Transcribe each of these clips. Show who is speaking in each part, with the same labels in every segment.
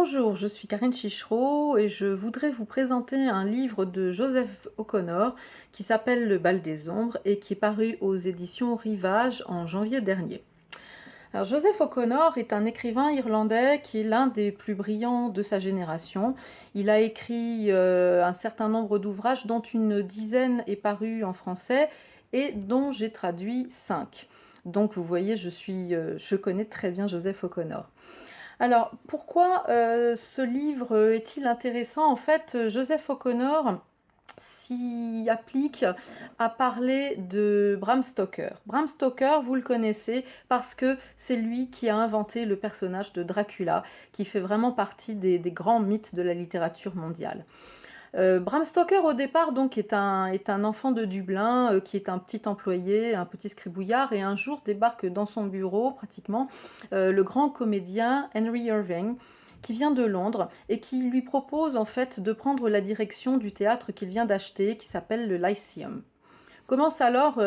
Speaker 1: Bonjour, je suis Karine Chichereau et je voudrais vous présenter un livre de Joseph O'Connor qui s'appelle Le Bal des Ombres et qui est paru aux éditions Rivage en janvier dernier. Alors, Joseph O'Connor est un écrivain irlandais qui est l'un des plus brillants de sa génération. Il a écrit un certain nombre d'ouvrages dont une dizaine est paru en français et dont j'ai traduit 5. Donc vous voyez, je connais très bien Joseph O'Connor. Alors, pourquoi ce livre est-il intéressant? En fait, Joseph O'Connor s'y applique à parler de Bram Stoker. Bram Stoker, vous le connaissez parce que c'est lui qui a inventé le personnage de Dracula, qui fait vraiment partie des grands mythes de la littérature mondiale. Bram Stoker, au départ, donc, est un enfant de Dublin qui est un petit employé, un petit scribouillard, et un jour débarque dans son bureau, pratiquement, le grand comédien Henry Irving, qui vient de Londres et qui lui propose en fait de prendre la direction du théâtre qu'il vient d'acheter, qui s'appelle le Lyceum. Commence alors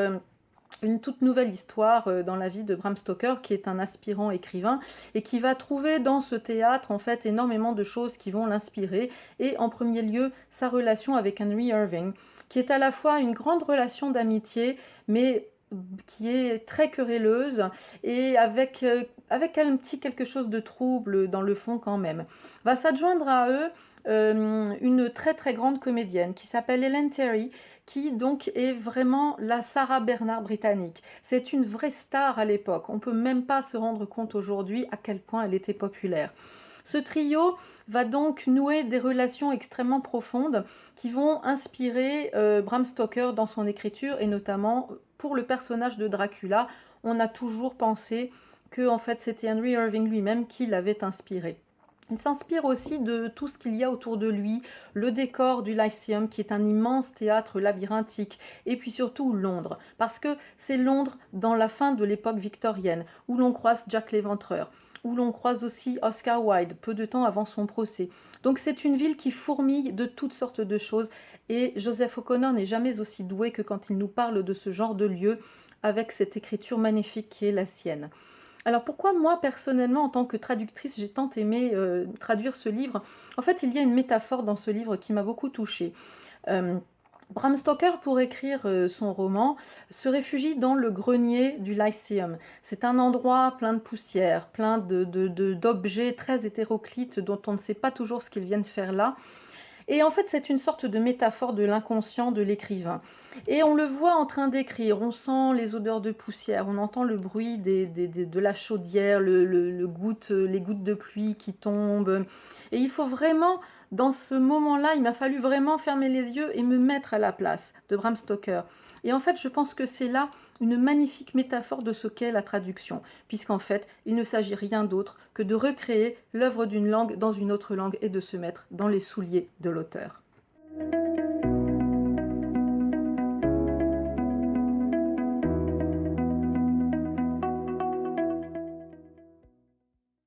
Speaker 1: une toute nouvelle histoire dans la vie de Bram Stoker, qui est un aspirant écrivain et qui va trouver dans ce théâtre en fait énormément de choses qui vont l'inspirer, et en premier lieu sa relation avec Henry Irving, qui est à la fois une grande relation d'amitié, mais qui est très querelleuse et avec un petit quelque chose de trouble dans le fond quand même. Va s'adjoindre à eux une très très grande comédienne qui s'appelle Ellen Terry, qui donc est vraiment la Sarah Bernard britannique. C'est une vraie star à l'époque. On ne peut même pas se rendre compte aujourd'hui à quel point elle était populaire. Ce trio va donc nouer des relations extrêmement profondes qui vont inspirer Bram Stoker dans son écriture, et notamment pour le personnage de Dracula. On a toujours pensé que en fait, c'était Henry Irving lui-même qui l'avait inspiré. Il s'inspire aussi de tout ce qu'il y a autour de lui, le décor du Lyceum qui est un immense théâtre labyrinthique, et puis surtout Londres, parce que c'est Londres dans la fin de l'époque victorienne, où l'on croise Jack l'Éventreur, où l'on croise aussi Oscar Wilde, peu de temps avant son procès. Donc c'est une ville qui fourmille de toutes sortes de choses, et Joseph O'Connor n'est jamais aussi doué que quand il nous parle de ce genre de lieu, avec cette écriture magnifique qui est la sienne. Alors pourquoi moi personnellement en tant que traductrice j'ai tant aimé traduire ce livre? En fait, il y a une métaphore dans ce livre qui m'a beaucoup touchée. Euh, Bram Stoker, pour écrire son roman, se réfugie dans le grenier du Lyceum. C'est un endroit plein de poussière, plein d'objets très hétéroclites dont on ne sait pas toujours ce qu'ils viennent faire là. Et en fait, c'est une sorte de métaphore de l'inconscient de l'écrivain. Et on le voit en train d'écrire, on sent les odeurs de poussière, on entend le bruit de la chaudière, les gouttes de pluie qui tombent. Et il faut vraiment, dans ce moment-là, il m'a fallu vraiment fermer les yeux et me mettre à la place de Bram Stoker. Et en fait, je pense que c'est là une magnifique métaphore de ce qu'est la traduction, puisqu'en fait, il ne s'agit rien d'autre que de recréer l'œuvre d'une langue dans une autre langue et de se mettre dans les souliers de l'auteur.